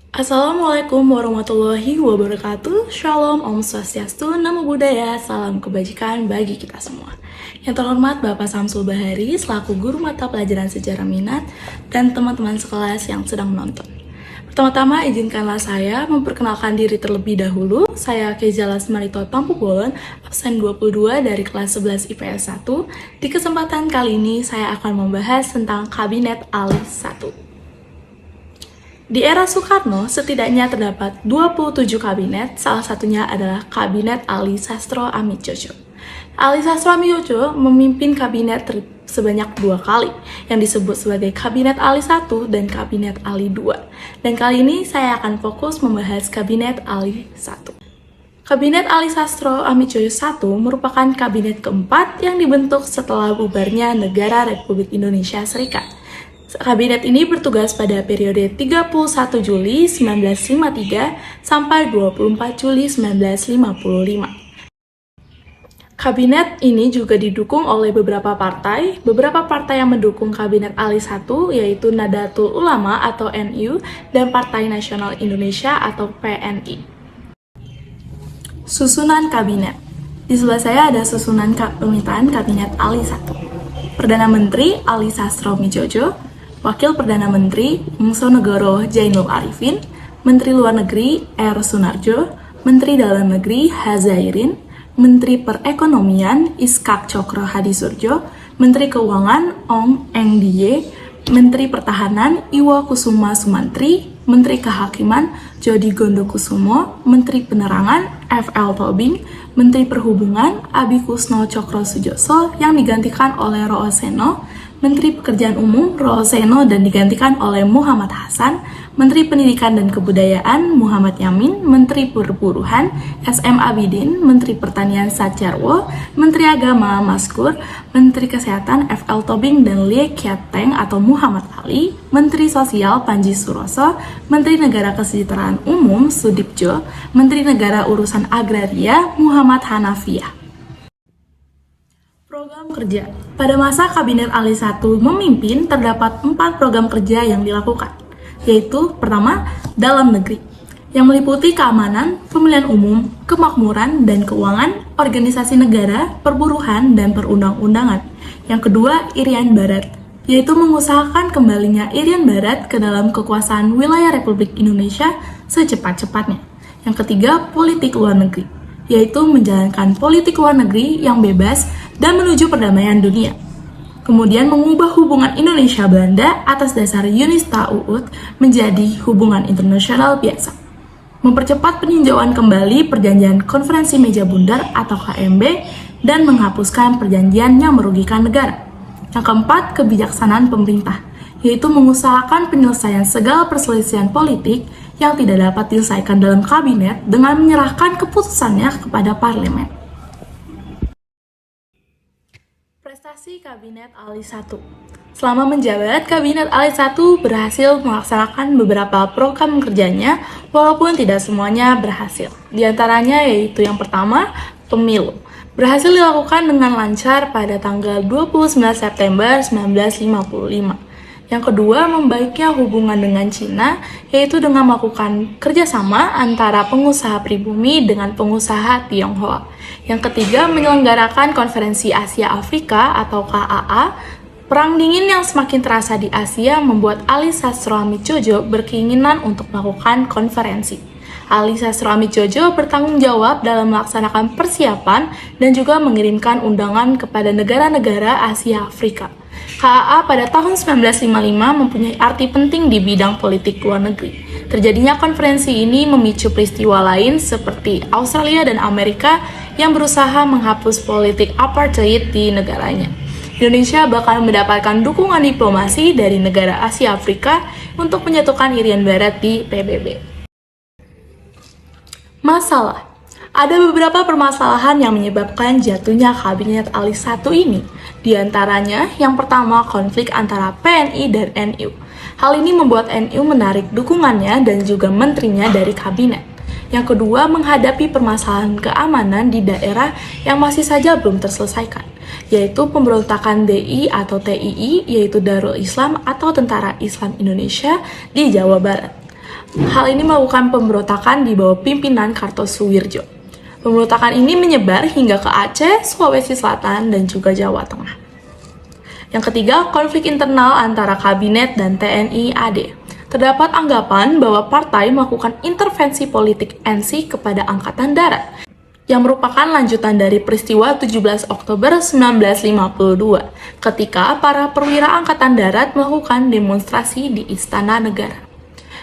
Assalamualaikum warahmatullahi wabarakatuh. Shalom, Om Swastiastu, Namo Buddhaya, salam kebajikan bagi kita semua. Yang terhormat Bapak Samsul Bahari, selaku guru mata pelajaran sejarah minat, dan teman-teman sekelas yang sedang menonton. Pertama-tama, izinkanlah saya memperkenalkan diri terlebih dahulu. Saya Kezia Lasmarito Tampu Bolon, absen 22 dari kelas 11 IPS 1. Di kesempatan kali ini, saya akan membahas tentang Kabinet ALI 1. Di era Soekarno, setidaknya terdapat 27 kabinet, salah satunya adalah Kabinet Ali Sastro Amidjojo. Ali Sastro Amidjojo memimpin kabinet sebanyak 2 kali, yang disebut sebagai Kabinet Ali 1 dan Kabinet Ali 2. Dan kali ini saya akan fokus membahas Kabinet Ali 1. Kabinet Ali Sastro Amidjojo I merupakan kabinet keempat yang dibentuk setelah bubarnya Negara Republik Indonesia Serikat. Kabinet ini bertugas pada periode 31 Juli 1953 sampai 24 Juli 1955. Kabinet ini juga didukung oleh beberapa partai. Beberapa partai yang mendukung Kabinet Ali 1 yaitu Nahdlatul Ulama atau NU dan Partai Nasional Indonesia atau PNI. Susunan Kabinet. Di sebelah saya ada susunan pemerintahan Kabinet Ali 1. Perdana Menteri Ali Sastro Amidjojo, Wakil Perdana Menteri Mungsonegoro Jainul Arifin, Menteri Luar Negeri R. Sunarjo, Menteri Dalam Negeri H. Zairin, Menteri Perekonomian Iskak Cokro Hadisurjo, Menteri Keuangan Ong Eng Die, Menteri Pertahanan Iwo Kusuma Sumantri, Menteri Kehakiman Jody Gondokusumo, Menteri Penerangan F. L. Tobing, Menteri Perhubungan Abi Kusno Cokro Sujoso yang digantikan oleh Rooseno, Menteri Pekerjaan Umum Rooseno dan digantikan oleh Muhammad Hasan, Menteri Pendidikan dan Kebudayaan Muhammad Yamin, Menteri Perburuhan SM Abidin, Menteri Pertanian Satjarwo, Menteri Agama Maskur, Menteri Kesehatan F. L. Tobing dan Lee Kiat Teng atau Muhammad Ali, Menteri Sosial Panji Suroso, Menteri Negara Kesejahteraan Umum Sudipjo, Menteri Negara Urusan Agraria Muhammad Hanafiah. Program kerja. Pada masa Kabinet Ali 1 memimpin, terdapat 4 program kerja yang dilakukan, yaitu pertama, dalam negeri, yang meliputi keamanan, pemilihan umum, kemakmuran dan keuangan, organisasi negara, perburuhan, dan perundang-undangan. Yang kedua, Irian Barat, yaitu mengusahakan kembalinya Irian Barat ke dalam kekuasaan wilayah Republik Indonesia secepat-cepatnya. Yang ketiga, politik luar negeri, yaitu menjalankan politik luar negeri yang bebas dan menuju perdamaian dunia. Kemudian mengubah hubungan Indonesia-Belanda atas dasar Unista UUD menjadi hubungan internasional biasa. Mempercepat peninjauan kembali perjanjian Konferensi Meja Bundar atau KMB dan menghapuskan perjanjian yang merugikan negara. Yang keempat, kebijaksanaan pemerintah, yaitu mengusahakan penyelesaian segala perselisihan politik yang tidak dapat diselesaikan dalam kabinet dengan menyerahkan keputusannya kepada parlemen. Prestasi Kabinet Ali 1. Selama menjabat, Kabinet Ali 1 berhasil melaksanakan beberapa program kerjanya, walaupun tidak semuanya berhasil. Di antaranya yaitu yang pertama, pemilu. Berhasil dilakukan dengan lancar pada tanggal 29 September 1955. Yang kedua, membaiknya hubungan dengan Cina, yaitu dengan melakukan kerjasama antara pengusaha pribumi dengan pengusaha Tionghoa. Yang ketiga, menyelenggarakan Konferensi Asia Afrika atau KAA. Perang dingin yang semakin terasa di Asia membuat Ali Sastro Amidjojo berkeinginan untuk melakukan konferensi. Ali Sastro Amidjojo bertanggung jawab dalam melaksanakan persiapan dan juga mengirimkan undangan kepada negara-negara Asia Afrika. KAA pada tahun 1955 mempunyai arti penting di bidang politik luar negeri. Terjadinya konferensi ini memicu peristiwa lain seperti Australia dan Amerika yang berusaha menghapus politik apartheid di negaranya. Indonesia bakal mendapatkan dukungan diplomasi dari negara Asia Afrika untuk menyatukan Irian Barat di PBB. Masalah. Ada beberapa permasalahan yang menyebabkan jatuhnya Kabinet Ali 1 ini. Di antaranya, yang pertama konflik antara PNI dan NU. Hal ini membuat NU menarik dukungannya dan juga menterinya dari kabinet. Yang kedua, menghadapi permasalahan keamanan di daerah yang masih saja belum terselesaikan, yaitu pemberontakan DI atau TII, yaitu Darul Islam atau Tentara Islam Indonesia di Jawa Barat. Hal ini melakukan pemberontakan di bawah pimpinan Kartosuwirjo. Pemberontakan ini menyebar hingga ke Aceh, Sulawesi Selatan, dan juga Jawa Tengah. Yang ketiga, konflik internal antara kabinet dan TNI AD. Terdapat anggapan bahwa partai melakukan intervensi politik NC kepada Angkatan Darat, yang merupakan lanjutan dari peristiwa 17 Oktober 1952, ketika para perwira Angkatan Darat melakukan demonstrasi di Istana Negara.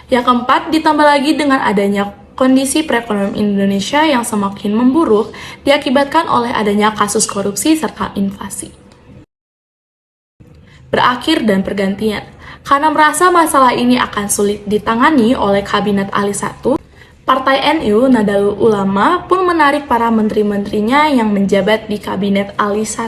Yang keempat, ditambah lagi dengan adanya kondisi perekonomian Indonesia yang semakin memburuk diakibatkan oleh adanya kasus korupsi serta inflasi. Berakhir dan pergantian. Karena merasa masalah ini akan sulit ditangani oleh Kabinet Ali I, Partai NU Nahdlatul Ulama pun menarik para menteri-menterinya yang menjabat di Kabinet Ali I.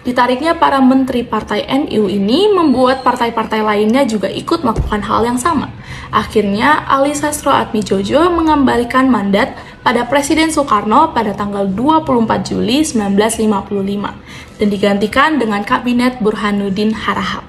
Ditariknya para menteri Partai NU ini membuat partai-partai lainnya juga ikut melakukan hal yang sama. Akhirnya, Ali Sastro Atmijojo mengembalikan mandat pada Presiden Soekarno pada tanggal 24 Juli 1955 dan digantikan dengan Kabinet Burhanuddin Harahap.